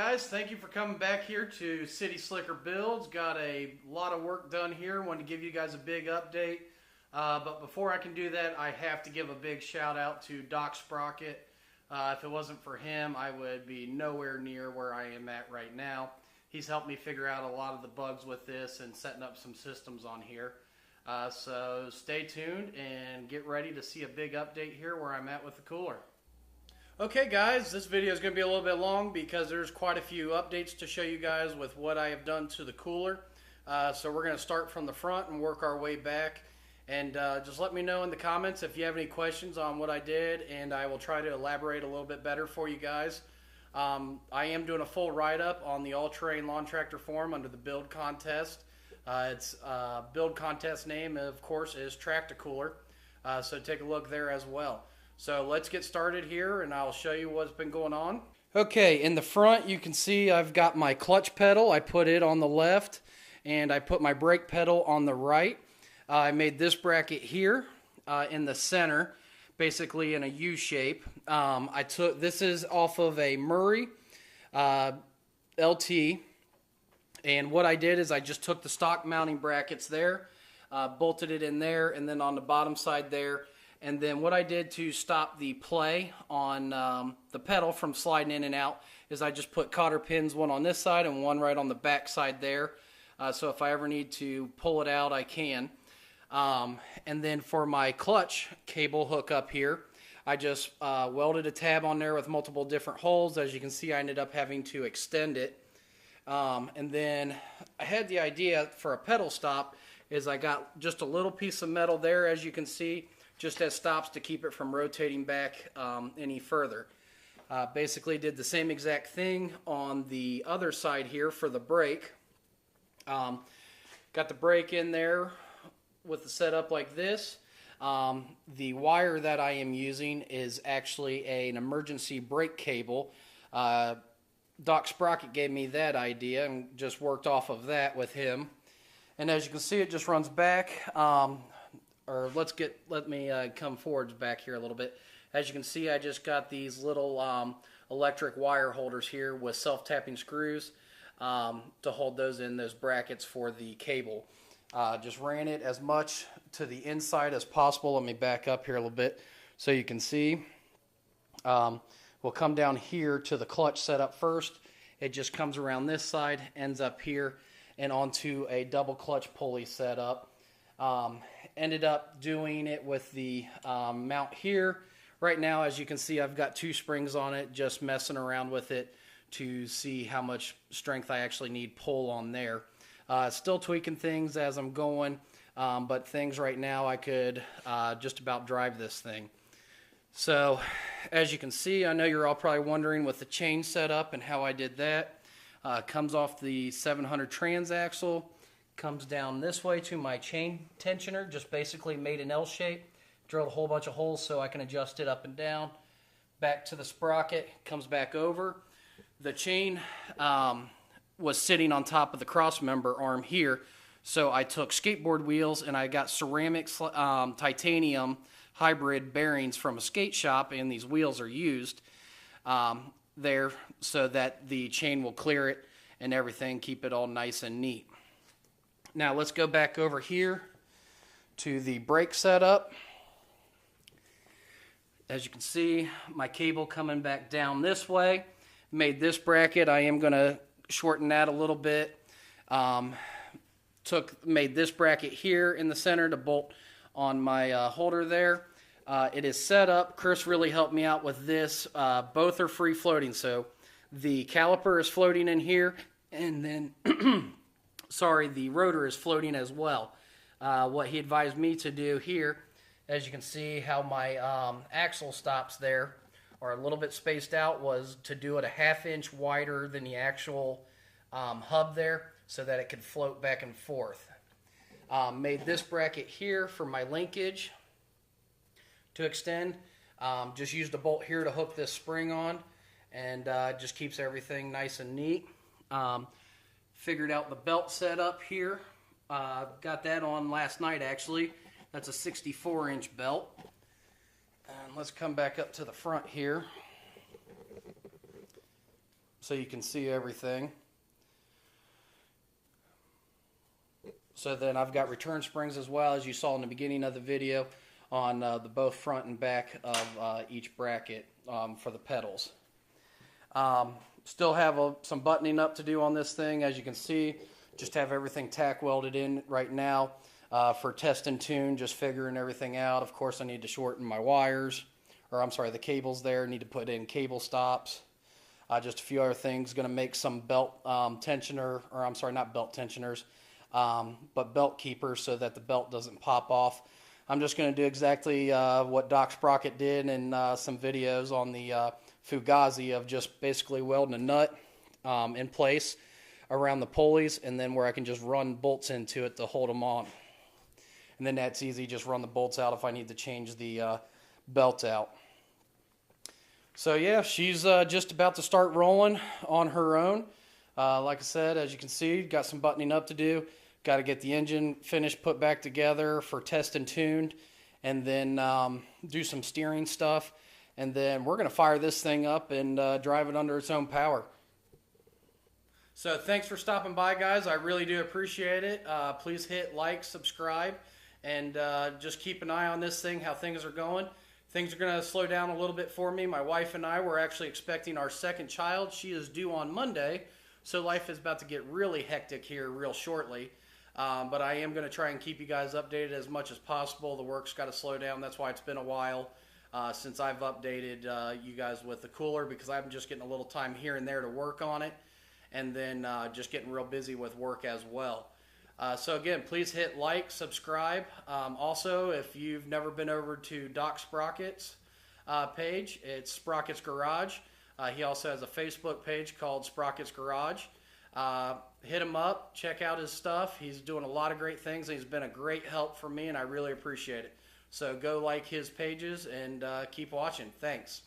guys, thank you for coming back here to City Slicker Builds. Got a lot of work done here. Wanted to give you guys a big update. But before I can do that, I have to give a big shout out to Doc Sprocket. If it wasn't for him, I would be nowhere near where I am at right now. He's helped me figure out a lot of the bugs with this and setting up some systems on here. So stay tuned and get ready to see a big update here where I'm at with the cooler. Okay guys, this video is going to be a little bit long because there's quite a few updates to show you guys with what I have done to the cooler. So we're going to start from the front and work our way back. And just let me know in the comments if you have any questions on what I did, and I will try to elaborate a little bit better for you guys. I am doing a full write-up on the all-terrain lawn tractor forum under the build contest. Its build contest name, of course, is Tracta-cooler. So take a look there as well. So let's get started here and I'll show you what's been going on. Okay, in the front you can see I've got my clutch pedal. I put it on the left and I put my brake pedal on the right. I made this bracket here in the center, basically in a U shape. This is off of a Murray LT, and what I did is I just took the stock mounting brackets there, bolted it in there, and then on the bottom side there. And then what I did to stop the play on the pedal from sliding in and out is I just put cotter pins, one on this side and one right on the back side there. So if I ever need to pull it out, I can. And then for my clutch cable hook up here, I just welded a tab on there with multiple different holes. As you can see, I ended up having to extend it. And then I had the idea for a pedal stop is I got just a little piece of metal there, as you can see, just as stops to keep it from rotating back any further. Basically did the same exact thing on the other side here for the brake. Got the brake in there with the setup like this. The wire that I am using is actually an emergency brake cable. Doc Sprocket gave me that idea and just worked off of that with him. And as you can see, it just runs back. Let me come forwards back here a little bit. As you can see, I just got these little electric wire holders here with self-tapping screws to hold those in those brackets for the cable. Just ran it as much to the inside as possible. Let me back up here a little bit so you can see. We'll come down here to the clutch setup first. It just comes around this side, ends up here, and onto a double clutch pulley setup. Ended up doing it with the mount here. Right now, as you can see, I've got 2 springs on it, just messing around with it to see how much strength I actually need pull on there. Still tweaking things as I'm going, but things right now I could just about drive this thing. So, as you can see, I know you're all probably wondering with the chain setup and how I did that. Comes off the 700 transaxle. Comes down this way to my chain tensioner, just basically made an L shape, drilled a whole bunch of holes so I can adjust it up and down. Back to the sprocket, comes back over. The chain was sitting on top of the cross member arm here, so I took skateboard wheels and I got ceramic titanium hybrid bearings from a skate shop, and these wheels are used there so that the chain will clear it and everything, keep it all nice and neat. Now let's go back over here to the brake setup. As you can see, my cable coming back down this way. Made this bracket. I am going to shorten that a little bit. Made this bracket here in the center to bolt on my holder there. It is set up. Chris really helped me out with this. Both are free floating, so the caliper is floating in here, and then the rotor is floating as well. What he advised me to do here, as you can see how my axle stops there are a little bit spaced out, was to do it a 1/2 inch wider than the actual hub there so that it could float back and forth. Made this bracket here for my linkage to extend. Just used a bolt here to hook this spring on, and just keeps everything nice and neat. Figured out the belt setup here. Got that on last night actually. That's a 64-inch belt. And let's come back up to the front here. so you can see everything. So then I've got return springs as well, as you saw in the beginning of the video, on the both front and back of each bracket for the pedals. Still have some buttoning up to do on this thing, as you can see. Just have everything tack welded in right now for test and tune, just figuring everything out. Of course, I need to shorten my wires, or I'm sorry, the cables there. Need to put in cable stops. Just a few other things. Going to make some belt tensioner, or I'm sorry, not belt tensioners, but belt keepers, so that the belt doesn't pop off. I'm just going to do exactly what Doc Sprocket did in some videos on the Fugazi, of just basically welding a nut in place around the pulleys, and then where I can just run bolts into it to hold them on. And then that's easy, just run the bolts out if I need to change the belt out. So yeah, she's just about to start rolling on her own. Like I said, as you can see, got some buttoning up to do. Got to get the engine finished, put back together for test and tuned, and then do some steering stuff. And then we're going to fire this thing up and drive it under its own power. So thanks for stopping by, guys. I really do appreciate it. Please hit like, subscribe, and just keep an eye on this thing, how things are going. Things are going to slow down a little bit for me. My wife and I were actually expecting our second child. She is due on Monday, so life is about to get really hectic here real shortly. But I am going to try and keep you guys updated as much as possible. The work's got to slow down. That's why it's been a while since I've updated you guys with the cooler, because I'm just getting a little time here and there to work on it, and then just getting real busy with work as well. So again, please hit like, subscribe. Also, if you've never been over to Doc Sprocket's page, it's Sprocket's Garage. He also has a Facebook page called Sprocket's Garage. Hit him up, check out his stuff. He's doing a lot of great things, and he's been a great help for me, and I really appreciate it. So go like his pages and keep watching. Thanks.